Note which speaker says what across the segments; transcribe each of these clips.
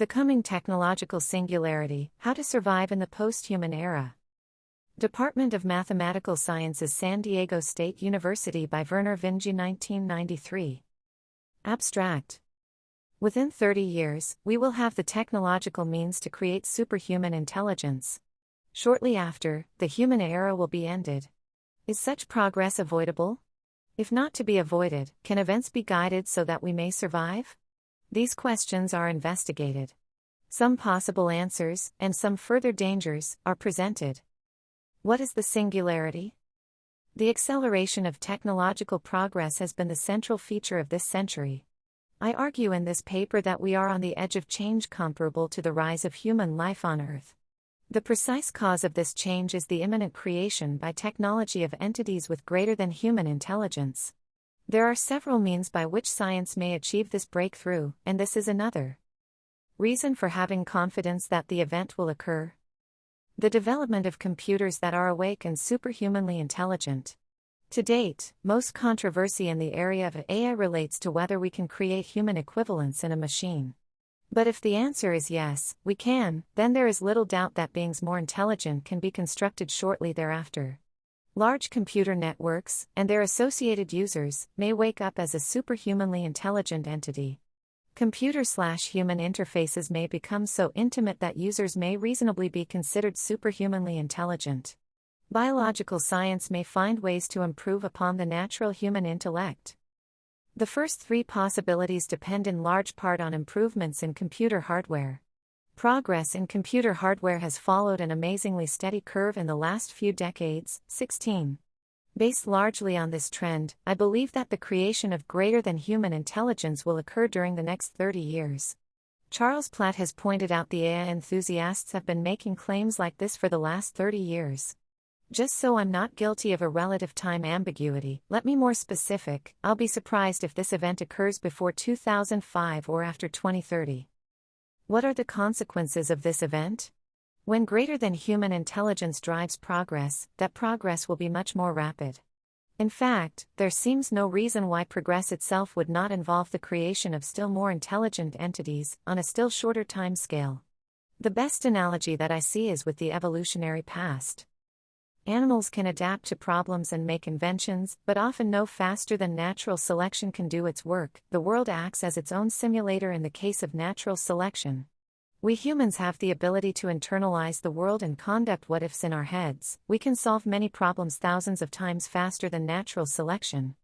Speaker 1: The Coming Technological Singularity, How to Survive in the Post-Human Era. Department of Mathematical Sciences, San Diego State University by Vernor Vinge, 1993. Abstract. Within 30 years, we will have the technological means to create superhuman intelligence. Shortly after, the human era will be ended. Is such progress avoidable? If not to be avoided, can events be guided so that we may survive? These questions are investigated. Some possible answers, and some further dangers, are presented. What is the singularity? The acceleration of technological progress has been the central feature of this century. I argue in this paper that we are on the edge of change comparable to the rise of human life on Earth. The precise cause of this change is the imminent creation by technology of entities with greater than human intelligence. There are several means by which science may achieve this breakthrough, and this is another reason for having confidence that the event will occur. The development of computers that are awake and superhumanly intelligent. To date, most controversy in the area of AI relates to whether we can create human equivalents in a machine. But if the answer is yes, we can, then there is little doubt that beings more intelligent can be constructed shortly thereafter. Large computer networks, and their associated users, may wake up as a superhumanly intelligent entity. Computer/human interfaces may become so intimate that users may reasonably be considered superhumanly intelligent. Biological science may find ways to improve upon the natural human intellect. The first three possibilities depend in large part on improvements in computer hardware. Progress in computer hardware has followed an amazingly steady curve in the last few decades. 16. Based largely on this trend, I believe that the creation of greater than human intelligence will occur during the next 30 years. Charles Platt has pointed out the AI enthusiasts have been making claims like this for the last 30 years. Just so I'm not guilty of a relative time ambiguity, let me more specific. I'll be surprised if this event occurs before 2005 or after 2030. What are the consequences of this event? When greater than human intelligence drives progress, that progress will be much more rapid. In fact, there seems no reason why progress itself would not involve the creation of still more intelligent entities, on a still shorter time scale. The best analogy that I see is with the evolutionary past. Animals can adapt to problems and make inventions, but often no faster than natural selection can do its work. The world acts as its own simulator in the case of natural selection. We humans have the ability to internalize the world and conduct what-ifs in our heads. We can solve many problems thousands of times faster than natural selection.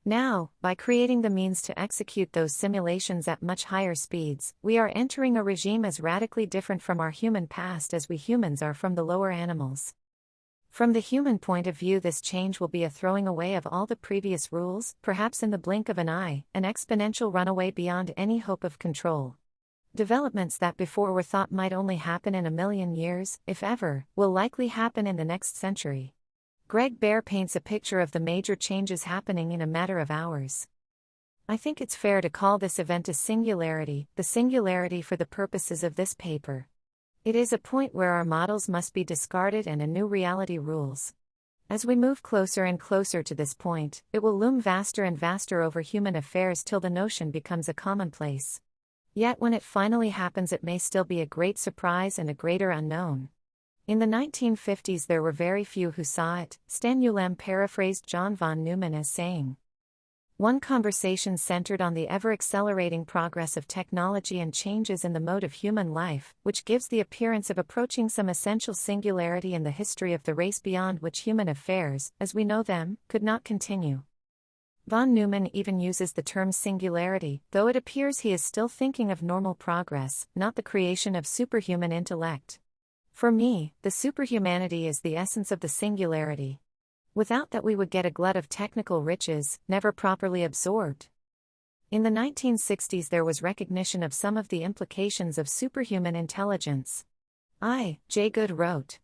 Speaker 1: Now, by creating the means to execute those simulations at much higher speeds, we are entering a regime as radically different from our human past as we humans are from the lower animals. From the human point of view, this change will be a throwing away of all the previous rules, perhaps in the blink of an eye, an exponential runaway beyond any hope of control. Developments that before were thought might only happen in a million years, if ever, will likely happen in the next century. Greg Bear paints a picture of the major changes happening in a matter of hours. I think it's fair to call this event a singularity, the singularity for the purposes of this paper. It is a point where our models must be discarded and a new reality rules. As we move closer and closer to this point, it will loom vaster and vaster over human affairs till the notion becomes a commonplace. Yet when it finally happens, it may still be a great surprise and a greater unknown. In the 1950s there were very few who saw it. Stan Ulam paraphrased John von Neumann as saying, "One conversation centered on the ever-accelerating progress of technology and changes in the mode of human life, which gives the appearance of approaching some essential singularity in the history of the race beyond which human affairs, as we know them, could not continue." Von Neumann even uses the term singularity, though it appears he is still thinking of normal progress, not the creation of superhuman intellect. For me, the superhumanity is the essence of the singularity. Without that we would get a glut of technical riches, never properly absorbed. In the 1960s there was recognition of some of the implications of superhuman intelligence. J. Good wrote,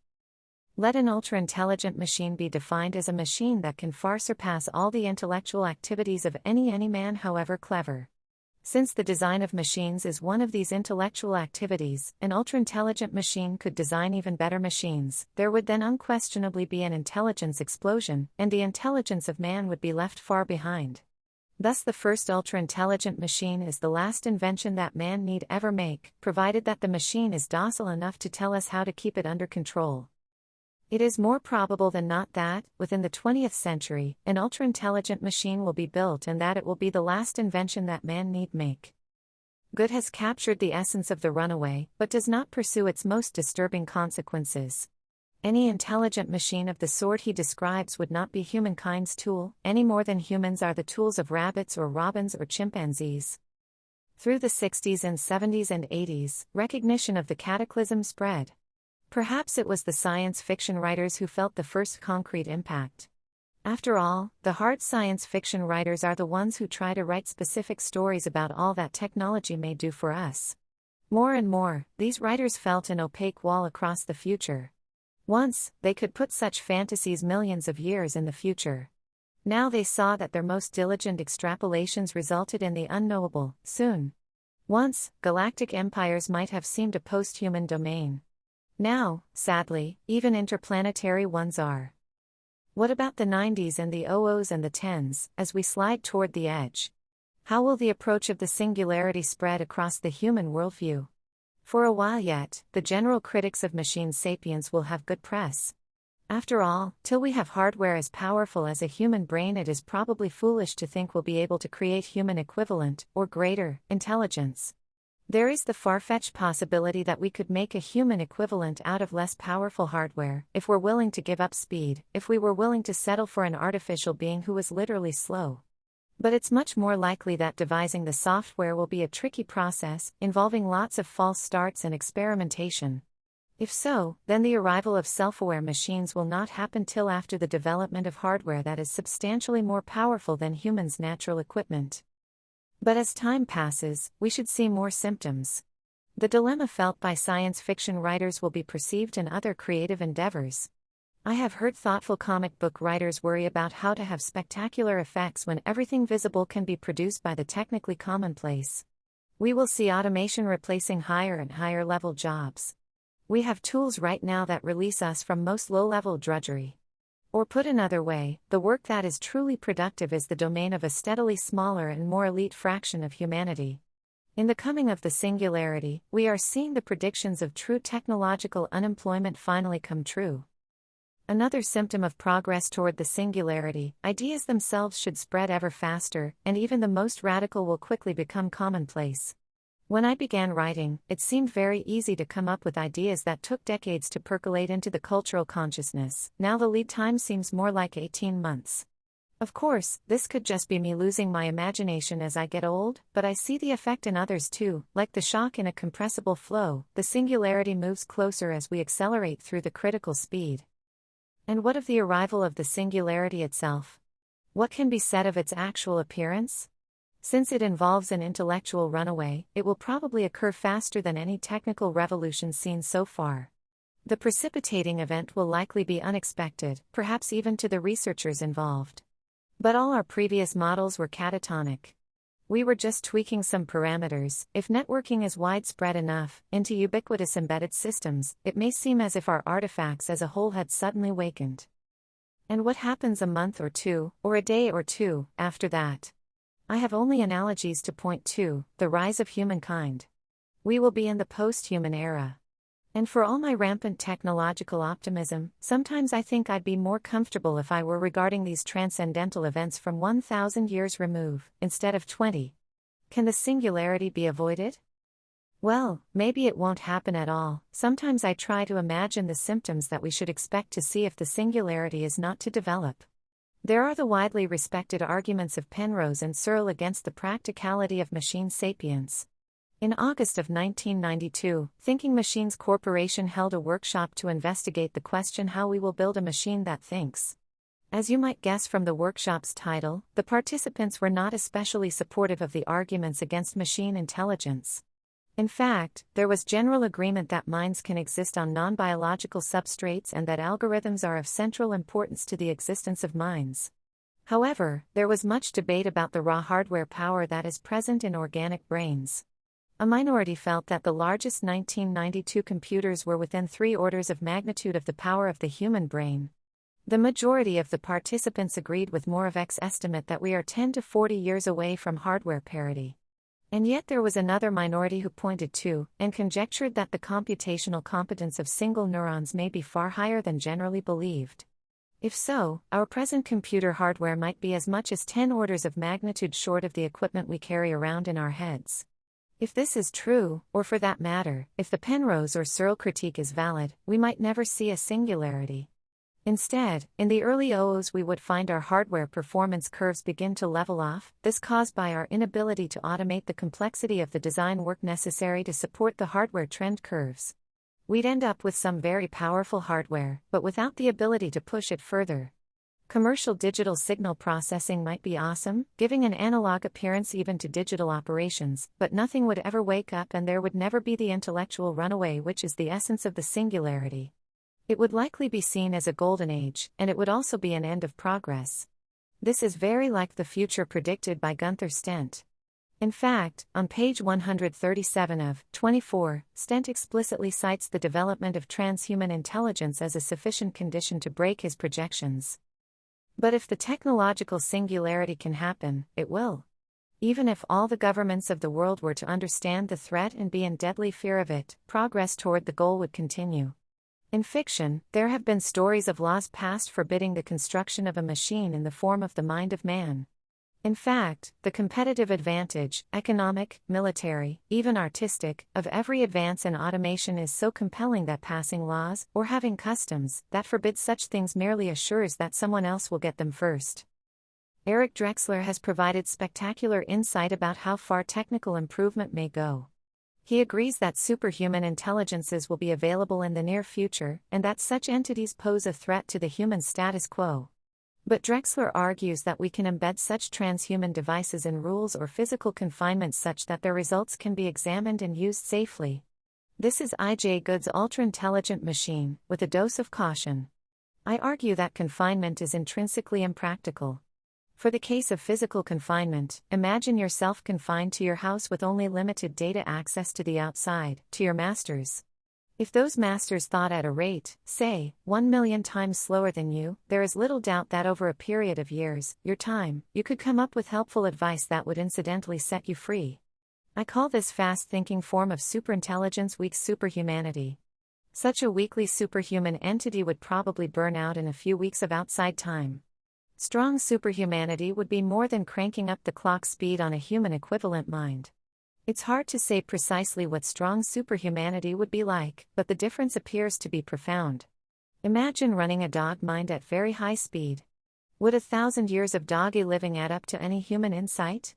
Speaker 1: "Let an ultra-intelligent machine be defined as a machine that can far surpass all the intellectual activities of any man, however clever. Since the design of machines is one of these intellectual activities, an ultra-intelligent machine could design even better machines. There would then unquestionably be an intelligence explosion, and the intelligence of man would be left far behind. Thus the first ultra-intelligent machine is the last invention that man need ever make, provided that the machine is docile enough to tell us how to keep it under control. It is more probable than not that, within the 20th century, an ultra-intelligent machine will be built and that it will be the last invention that man need make. Good has captured the essence of the runaway, but does not pursue its most disturbing consequences. Any intelligent machine of the sort he describes would not be humankind's tool, any more than humans are the tools of rabbits or robins or chimpanzees. Through the 60s and 70s and 80s, recognition of the cataclysm spread. Perhaps it was the science fiction writers who felt the first concrete impact. After all, the hard science fiction writers are the ones who try to write specific stories about all that technology may do for us. More and more, these writers felt an opaque wall across the future. Once, they could put such fantasies millions of years in the future. Now they saw that their most diligent extrapolations resulted in the unknowable, soon. Once, galactic empires might have seemed a post-human domain. Now, sadly, even interplanetary ones are. What about the 90s and the 00s and the 10s, as we slide toward the edge? How will the approach of the singularity spread across the human worldview? For a while yet, the general critics of machine sapience will have good press. After all, till we have hardware as powerful as a human brain, it is probably foolish to think we'll be able to create human equivalent, or greater, intelligence. There is the far-fetched possibility that we could make a human equivalent out of less powerful hardware, if we're willing to give up speed, if we were willing to settle for an artificial being who is literally slow. But it's much more likely that devising the software will be a tricky process, involving lots of false starts and experimentation. If so, then the arrival of self-aware machines will not happen till after the development of hardware that is substantially more powerful than humans' natural equipment. But as time passes, we should see more symptoms. The dilemma felt by science fiction writers will be perceived in other creative endeavors. I have heard thoughtful comic book writers worry about how to have spectacular effects when everything visible can be produced by the technically commonplace. We will see automation replacing higher and higher level jobs. We have tools right now that release us from most low-level drudgery. Or put another way, the work that is truly productive is the domain of a steadily smaller and more elite fraction of humanity. In the coming of the singularity, we are seeing the predictions of true technological unemployment finally come true. Another symptom of progress toward the singularity, ideas themselves should spread ever faster, and even the most radical will quickly become commonplace. When I began writing, it seemed very easy to come up with ideas that took decades to percolate into the cultural consciousness. Now the lead time seems more like 18 months. Of course, this could just be me losing my imagination as I get old, but I see the effect in others too. Like the shock in a compressible flow, the singularity moves closer as we accelerate through the critical speed. And what of the arrival of the singularity itself? What can be said of its actual appearance? Since it involves an intellectual runaway, it will probably occur faster than any technical revolution seen so far. The precipitating event will likely be unexpected, perhaps even to the researchers involved. But all our previous models were catatonic. We were just tweaking some parameters. If networking is widespread enough, into ubiquitous embedded systems, it may seem as if our artifacts as a whole had suddenly wakened. And what happens a month or two, or a day or two, after that? I have only analogies to point to: the rise of humankind. We will be in the post-human era. And for all my rampant technological optimism, sometimes I think I'd be more comfortable if I were regarding these transcendental events from 1,000 years remove, instead of 20. Can the singularity be avoided? Well, maybe it won't happen at all. Sometimes I try to imagine the symptoms that we should expect to see if the singularity is not to develop. There are the widely respected arguments of Penrose and Searle against the practicality of machine sapience. In August of 1992, Thinking Machines Corporation held a workshop to investigate the question how we will build a machine that thinks. As you might guess from the workshop's title, the participants were not especially supportive of the arguments against machine intelligence. In fact, there was general agreement that minds can exist on non-biological substrates and that algorithms are of central importance to the existence of minds. However, there was much debate about the raw hardware power that is present in organic brains. A minority felt that the largest 1992 computers were within 3 orders of magnitude of the power of the human brain. The majority of the participants agreed with Moravec's estimate that we are 10 to 40 years away from hardware parity. And yet there was another minority who pointed to, and conjectured that the computational competence of single neurons may be far higher than generally believed. If so, our present computer hardware might be as much as 10 orders of magnitude short of the equipment we carry around in our heads. If this is true, or for that matter, if the Penrose or Searle critique is valid, we might never see a singularity. Instead, in the early OOs we would find our hardware performance curves begin to level off, this caused by our inability to automate the complexity of the design work necessary to support the hardware trend curves. We'd end up with some very powerful hardware, but without the ability to push it further. Commercial digital signal processing might be awesome, giving an analog appearance even to digital operations, but nothing would ever wake up and there would never be the intellectual runaway which is the essence of the singularity. It would likely be seen as a golden age, and it would also be an end of progress. This is very like the future predicted by Gunther Stent. In fact, on page 137 of 24, Stent explicitly cites the development of transhuman intelligence as a sufficient condition to break his projections. But if the technological singularity can happen, it will. Even if all the governments of the world were to understand the threat and be in deadly fear of it, progress toward the goal would continue. In fiction, there have been stories of laws passed forbidding the construction of a machine in the form of the mind of man. In fact, the competitive advantage, economic, military, even artistic, of every advance in automation is so compelling that passing laws, or having customs, that forbid such things merely assures that someone else will get them first. Eric Drexler has provided spectacular insight about how far technical improvement may go. He agrees that superhuman intelligences will be available in the near future, and that such entities pose a threat to the human status quo. But Drexler argues that we can embed such transhuman devices in rules or physical confinement such that their results can be examined and used safely. This is I.J. Good's ultra-intelligent machine, with a dose of caution. I argue that confinement is intrinsically impractical. For the case of physical confinement, imagine yourself confined to your house with only limited data access to the outside, to your masters. If those masters thought at a rate, say, 1 million times slower than you, there is little doubt that over a period of years, your time, you could come up with helpful advice that would incidentally set you free. I call this fast-thinking form of superintelligence weak superhumanity. Such a weakly superhuman entity would probably burn out in a few weeks of outside time. Strong superhumanity would be more than cranking up the clock speed on a human equivalent mind. It's hard to say precisely what strong superhumanity would be like, but the difference appears to be profound. Imagine running a dog mind at very high speed. Would 1,000 years of doggy living add up to any human insight?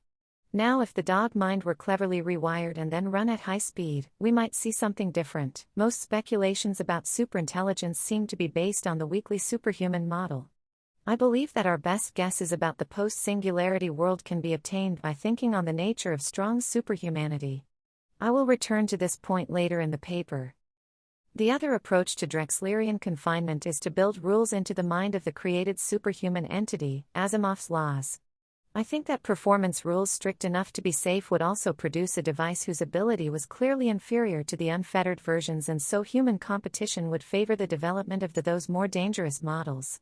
Speaker 1: Now if the dog mind were cleverly rewired and then run at high speed, we might see something different. Most speculations about superintelligence seem to be based on the weakly superhuman model. I believe that our best guesses about the post-singularity world can be obtained by thinking on the nature of strong superhumanity. I will return to this point later in the paper. The other approach to Drexlerian confinement is to build rules into the mind of the created superhuman entity, Asimov's laws. I think that performance rules strict enough to be safe would also produce a device whose ability was clearly inferior to the unfettered versions, and so human competition would favor the development of those more dangerous models.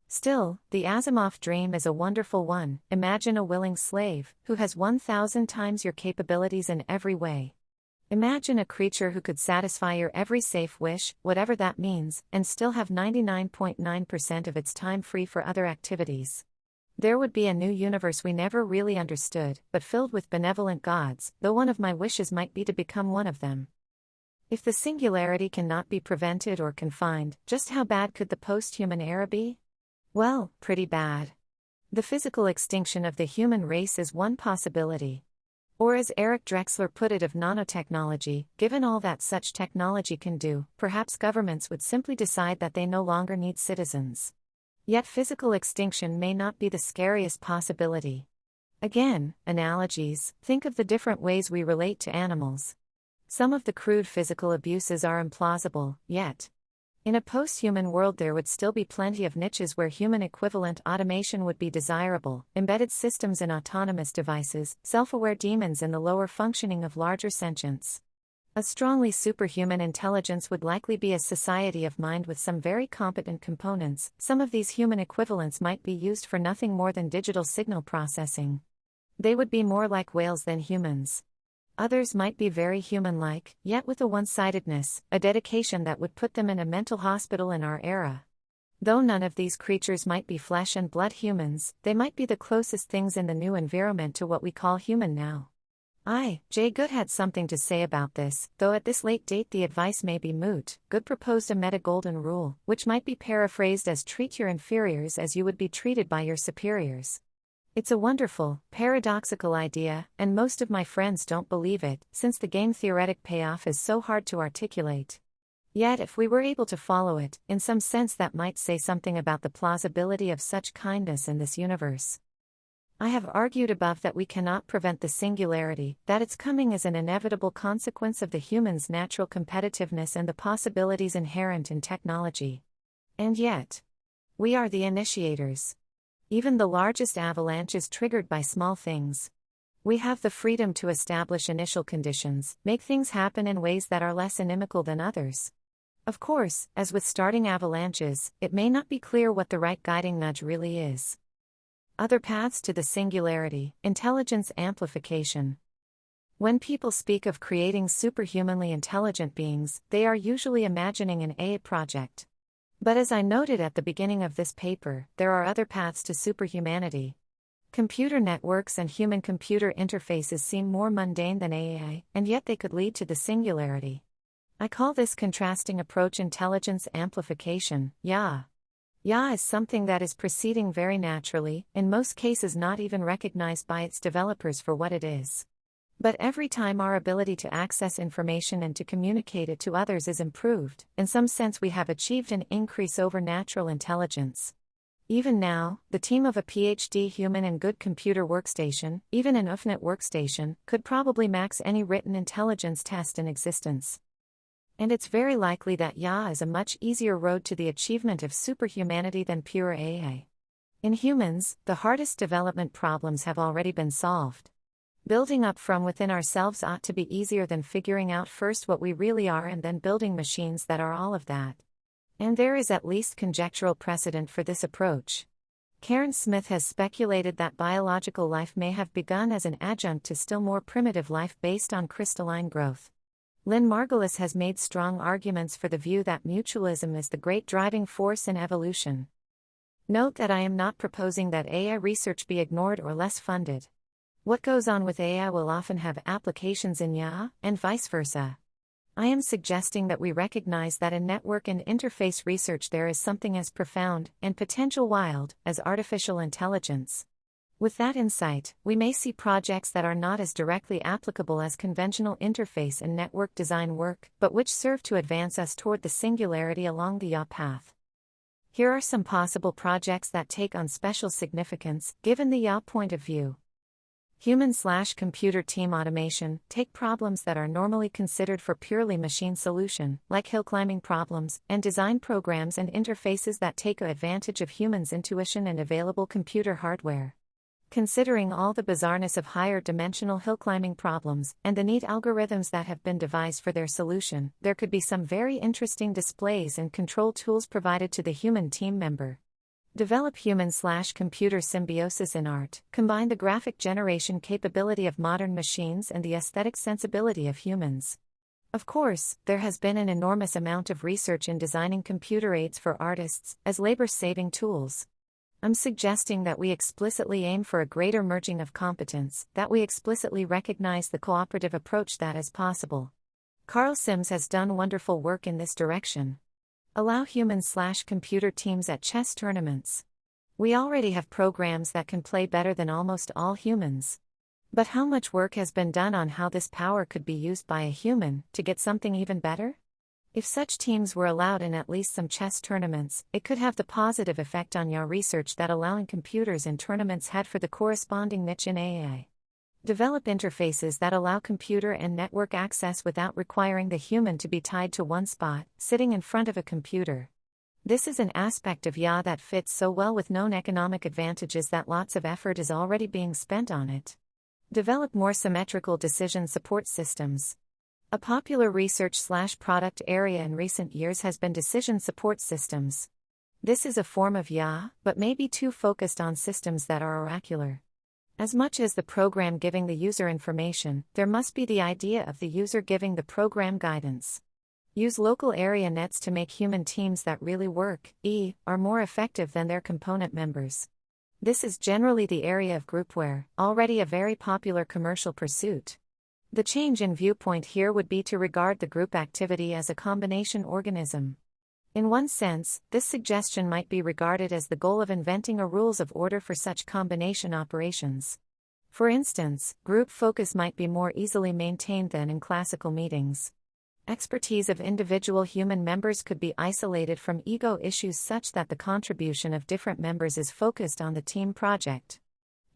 Speaker 1: Still, the Asimov dream is a wonderful one. Imagine a willing slave, who has 1,000 times your capabilities in every way. Imagine a creature who could satisfy your every safe wish, whatever that means, and still have 99.9% of its time free for other activities. There would be a new universe we never really understood, but filled with benevolent gods, though one of my wishes might be to become one of them. If the singularity cannot be prevented or confined, just how bad could the post-human era be? Well, pretty bad. The physical extinction of the human race is one possibility. Or as Eric Drexler put it of nanotechnology, given all that such technology can do, perhaps governments would simply decide that they no longer need citizens. Yet physical extinction may not be the scariest possibility. Again, analogies, think of the different ways we relate to animals. Some of the crude physical abuses are implausible, yet. In a post-human world there would still be plenty of niches where human-equivalent automation would be desirable, embedded systems in autonomous devices, self-aware demons in the lower functioning of larger sentience. A strongly superhuman intelligence would likely be a society of mind with some very competent components. Some of these human equivalents might be used for nothing more than digital signal processing. They would be more like whales than humans. Others might be very human-like, yet with a one-sidedness, a dedication that would put them in a mental hospital in our era. Though none of these creatures might be flesh and blood humans, they might be the closest things in the new environment to what we call human now. J. Good had something to say about this, though at this late date the advice may be moot. Good proposed a meta-golden rule, which might be paraphrased as treat your inferiors as you would be treated by your superiors. It's a wonderful, paradoxical idea, and most of my friends don't believe it, since the game-theoretic payoff is so hard to articulate. Yet if we were able to follow it, in some sense that might say something about the plausibility of such kindness in this universe. I have argued above that we cannot prevent the singularity, that its coming is an inevitable consequence of the human's natural competitiveness and the possibilities inherent in technology. And yet, we are the initiators. Even the largest avalanche is triggered by small things. We have the freedom to establish initial conditions, make things happen in ways that are less inimical than others. Of course, as with starting avalanches, it may not be clear what the right guiding nudge really is. Other paths to the singularity, intelligence amplification. When people speak of creating superhumanly intelligent beings, they are usually imagining an AI project. But as I noted at the beginning of this paper, there are other paths to superhumanity. Computer networks and human-computer interfaces seem more mundane than AI, and yet they could lead to the singularity. I call this contrasting approach intelligence amplification, YA. YA is something that is proceeding very naturally, in most cases not even recognized by its developers for what it is. But every time our ability to access information and to communicate it to others is improved, in some sense we have achieved an increase over natural intelligence. Even now, the team of a PhD human in good computer workstation, even an UFNet workstation, could probably max any written intelligence test in existence. And it's very likely that YA is a much easier road to the achievement of superhumanity than pure AI. In humans, the hardest development problems have already been solved. Building up from within ourselves ought to be easier than figuring out first what we really are and then building machines that are all of that. And there is at least conjectural precedent for this approach. Karen Smith has speculated that biological life may have begun as an adjunct to still more primitive life based on crystalline growth. Lynn Margulis has made strong arguments for the view that mutualism is the great driving force in evolution. Note that I am not proposing that AI research be ignored or less funded. What goes on with AI will often have applications in YA, and vice versa. I am suggesting that we recognize that in network and interface research there is something as profound, and potential wild, as artificial intelligence. With that insight, we may see projects that are not as directly applicable as conventional interface and network design work, but which serve to advance us toward the singularity along the YA path. Here are some possible projects that take on special significance, given the YA point of view. Human/computer team automation. Take problems that are normally considered for purely machine solution, like hill climbing problems, and design programs and interfaces that take advantage of humans' intuition and available computer hardware. Considering all the bizarreness of higher-dimensional hill-climbing problems, and the neat algorithms that have been devised for their solution, there could be some very interesting displays and control tools provided to the human team member. Develop human/computer symbiosis in art. Combine the graphic generation capability of modern machines and the aesthetic sensibility of humans. Of course, there has been an enormous amount of research in designing computer aids for artists, as labor-saving tools. I'm suggesting that we explicitly aim for a greater merging of competence, that we explicitly recognize the cooperative approach that is possible. Carl Sims has done wonderful work in this direction. Allow human/computer teams at chess tournaments. We already have programs that can play better than almost all humans. But how much work has been done on how this power could be used by a human to get something even better? If such teams were allowed in at least some chess tournaments, it could have the positive effect on your research that allowing computers in tournaments had for the corresponding niche in AI. Develop interfaces that allow computer and network access without requiring the human to be tied to one spot, sitting in front of a computer. This is an aspect of YA that fits so well with known economic advantages that lots of effort is already being spent on it. Develop more symmetrical decision support systems. A popular research/product area in recent years has been decision support systems. This is a form of IA, but may be too focused on systems that are oracular. As much as the program giving the user information, there must be the idea of the user giving the program guidance. Use local area nets to make human teams that really work, are more effective than their component members. This is generally the area of groupware, already a very popular commercial pursuit. The change in viewpoint here would be to regard the group activity as a combination organism. In one sense, this suggestion might be regarded as the goal of inventing a rules of order for such combination operations. For instance, group focus might be more easily maintained than in classical meetings. Expertise of individual human members could be isolated from ego issues such that the contribution of different members is focused on the team project.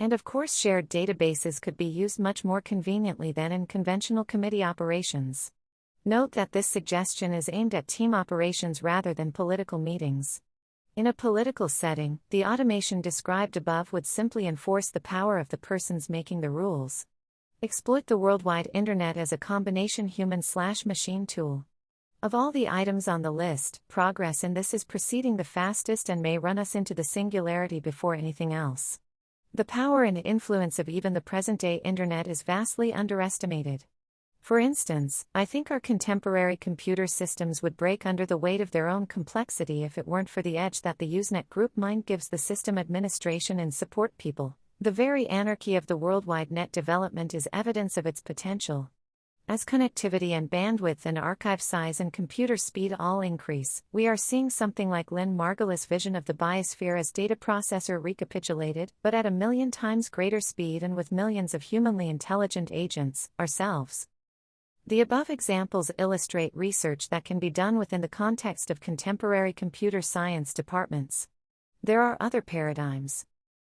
Speaker 1: And of course, shared databases could be used much more conveniently than in conventional committee operations. Note that this suggestion is aimed at team operations rather than political meetings. In a political setting, the automation described above would simply enforce the power of the persons making the rules. Exploit the worldwide internet as a combination human/machine tool. Of all the items on the list, progress in this is proceeding the fastest and may run us into the singularity before anything else. The power and influence of even the present-day internet is vastly underestimated. For instance, I think our contemporary computer systems would break under the weight of their own complexity if it weren't for the edge that the Usenet group mind gives the system administration and support people. The very anarchy of the worldwide net development is evidence of its potential. As connectivity and bandwidth and archive size and computer speed all increase, we are seeing something like Lynn Margulis' vision of the biosphere as data processor recapitulated, but at a million times greater speed and with millions of humanly intelligent agents, ourselves. The above examples illustrate research that can be done within the context of contemporary computer science departments. There are other paradigms.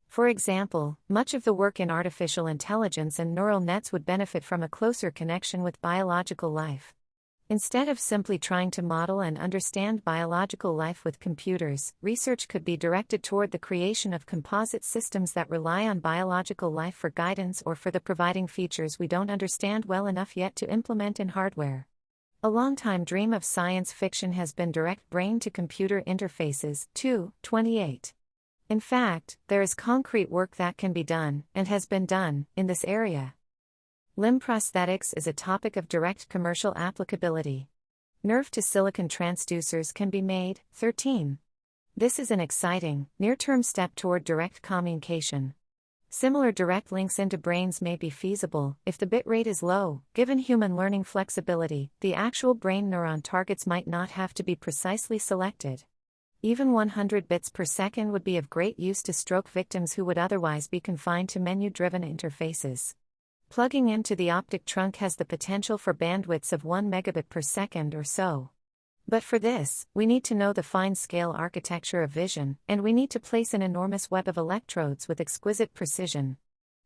Speaker 1: For example, much of the work in artificial intelligence and neural nets would benefit from a closer connection with biological life. Instead of simply trying to model and understand biological life with computers, research could be directed toward the creation of composite systems that rely on biological life for guidance or for the providing features we don't understand well enough yet to implement in hardware. A longtime dream of science fiction has been direct brain-to-computer interfaces, 28. In fact, there is concrete work that can be done, and has been done, in this area. Limb prosthetics is a topic of direct commercial applicability. Nerve-to-silicon transducers can be made, 13. This is an exciting, near-term step toward direct communication. Similar direct links into brains may be feasible, if the bit rate is low. Given human learning flexibility, the actual brain neuron targets might not have to be precisely selected. Even 100 bits per second would be of great use to stroke victims who would otherwise be confined to menu-driven interfaces. Plugging into the optic trunk has the potential for bandwidths of 1 megabit per second or so. But for this, we need to know the fine-scale architecture of vision, and we need to place an enormous web of electrodes with exquisite precision.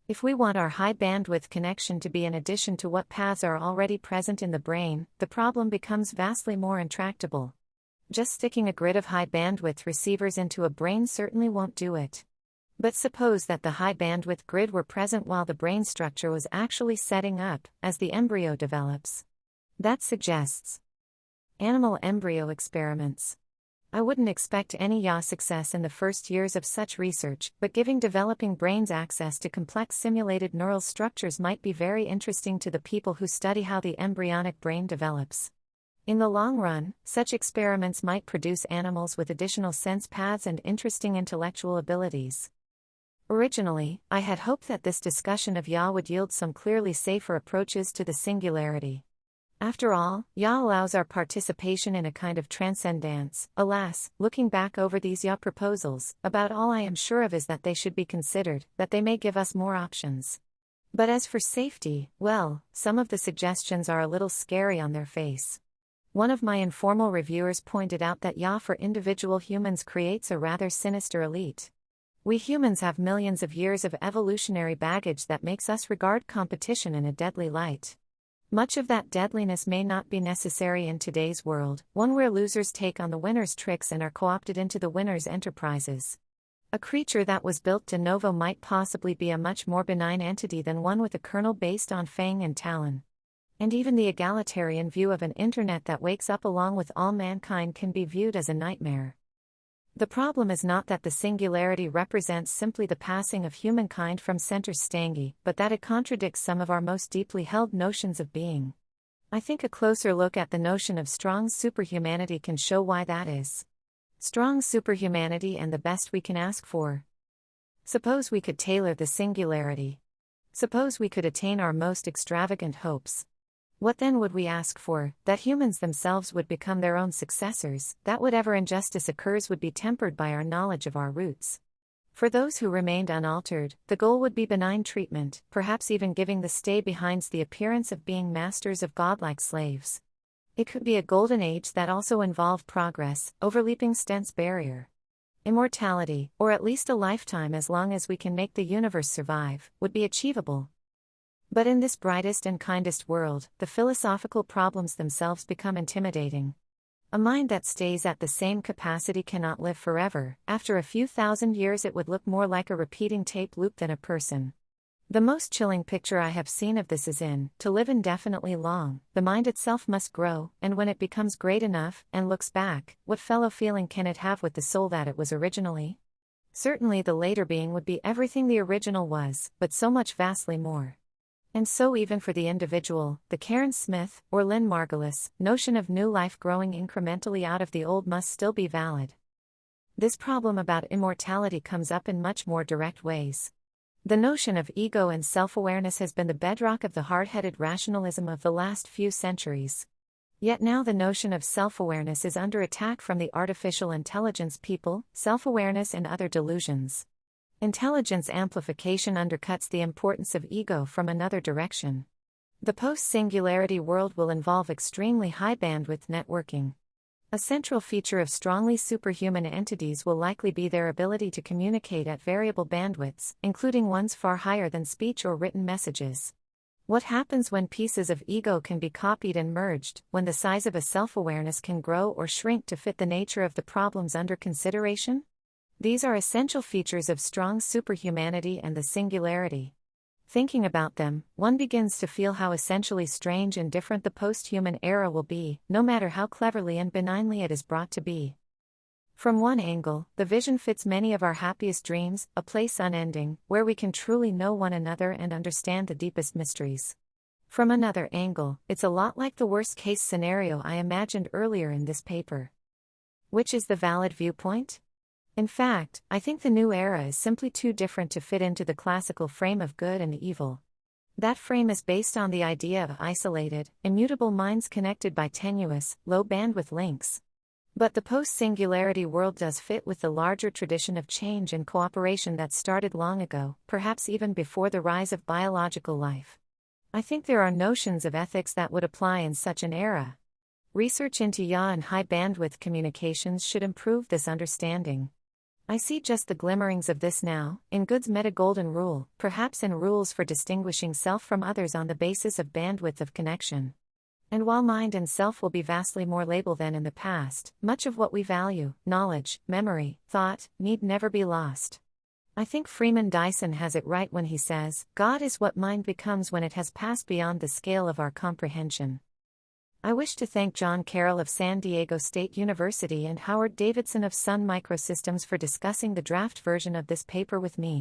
Speaker 1: If we want our high-bandwidth connection to be in addition to what paths are already present in the brain, the problem becomes vastly more intractable. Just sticking a grid of high-bandwidth receivers into a brain certainly won't do it. But suppose that the high-bandwidth grid were present while the brain structure was actually setting up, as the embryo develops. That suggests animal embryo experiments. I wouldn't expect any yaw success in the first years of such research, but giving developing brains access to complex simulated neural structures might be very interesting to the people who study how the embryonic brain develops. In the long run, such experiments might produce animals with additional sense paths and interesting intellectual abilities. Originally, I had hoped that this discussion of yaw would yield some clearly safer approaches to the singularity. After all, yaw allows our participation in a kind of transcendence. Alas, looking back over these yaw proposals, about all I am sure of is that they should be considered, that they may give us more options. But as for safety, well, some of the suggestions are a little scary on their face. One of my informal reviewers pointed out that yaw for individual humans creates a rather sinister elite. We humans have millions of years of evolutionary baggage that makes us regard competition in a deadly light. Much of that deadliness may not be necessary in today's world, one where losers take on the winners' tricks and are co-opted into the winners' enterprises. A creature that was built de novo might possibly be a much more benign entity than one with a kernel based on fang and talon. And even the egalitarian view of an internet that wakes up along with all mankind can be viewed as a nightmare. The problem is not that the singularity represents simply the passing of humankind from center stage, but that it contradicts some of our most deeply held notions of being. I think a closer look at the notion of strong superhumanity can show why that is. Strong superhumanity and the best we can ask for. Suppose we could tailor the singularity. Suppose we could attain our most extravagant hopes. What then would we ask for? That humans themselves would become their own successors, that whatever injustice occurs would be tempered by our knowledge of our roots. For those who remained unaltered, the goal would be benign treatment, perhaps even giving the stay-behinds the appearance of being masters of godlike slaves. It could be a golden age that also involved progress, overleaping Stent's barrier. Immortality, or at least a lifetime as long as we can make the universe survive, would be achievable. But in this brightest and kindest world, the philosophical problems themselves become intimidating. A mind that stays at the same capacity cannot live forever. After a few thousand years it would look more like a repeating tape loop than a person. The most chilling picture I have seen of this is in To Live Indefinitely Long. The mind itself must grow, and when it becomes great enough, and looks back, what fellow feeling can it have with the soul that it was originally? Certainly the later being would be everything the original was, but so much vastly more. And so even for the individual, the Karen Smith, or Lynn Margulis, notion of new life growing incrementally out of the old must still be valid. This problem about immortality comes up in much more direct ways. The notion of ego and self-awareness has been the bedrock of the hard-headed rationalism of the last few centuries. Yet now the notion of self-awareness is under attack from the artificial intelligence people, self-awareness and other delusions. Intelligence amplification undercuts the importance of ego from another direction. The post-singularity world will involve extremely high bandwidth networking. A central feature of strongly superhuman entities will likely be their ability to communicate at variable bandwidths, including ones far higher than speech or written messages. What happens when pieces of ego can be copied and merged, when the size of a self-awareness can grow or shrink to fit the nature of the problems under consideration? These are essential features of strong superhumanity and the singularity. Thinking about them, one begins to feel how essentially strange and different the post-human era will be, no matter how cleverly and benignly it is brought to be. From one angle, the vision fits many of our happiest dreams, a place unending, where we can truly know one another and understand the deepest mysteries. From another angle, it's a lot like the worst-case scenario I imagined earlier in this paper. Which is the valid viewpoint? In fact, I think the new era is simply too different to fit into the classical frame of good and evil. That frame is based on the idea of isolated, immutable minds connected by tenuous, low-bandwidth links. But the post-singularity world does fit with the larger tradition of change and cooperation that started long ago, perhaps even before the rise of biological life. I think there are notions of ethics that would apply in such an era. Research into yaw and high-bandwidth communications should improve this understanding. I see just the glimmerings of this now, in Good's meta-golden rule, perhaps in rules for distinguishing self from others on the basis of bandwidth of connection. And while mind and self will be vastly more labeled than in the past, much of what we value, knowledge, memory, thought, need never be lost. I think Freeman Dyson has it right when he says, God is what mind becomes when it has passed beyond the scale of our comprehension. I wish to thank John Carroll of San Diego State University and Howard Davidson of Sun Microsystems for discussing the draft version of this paper with me.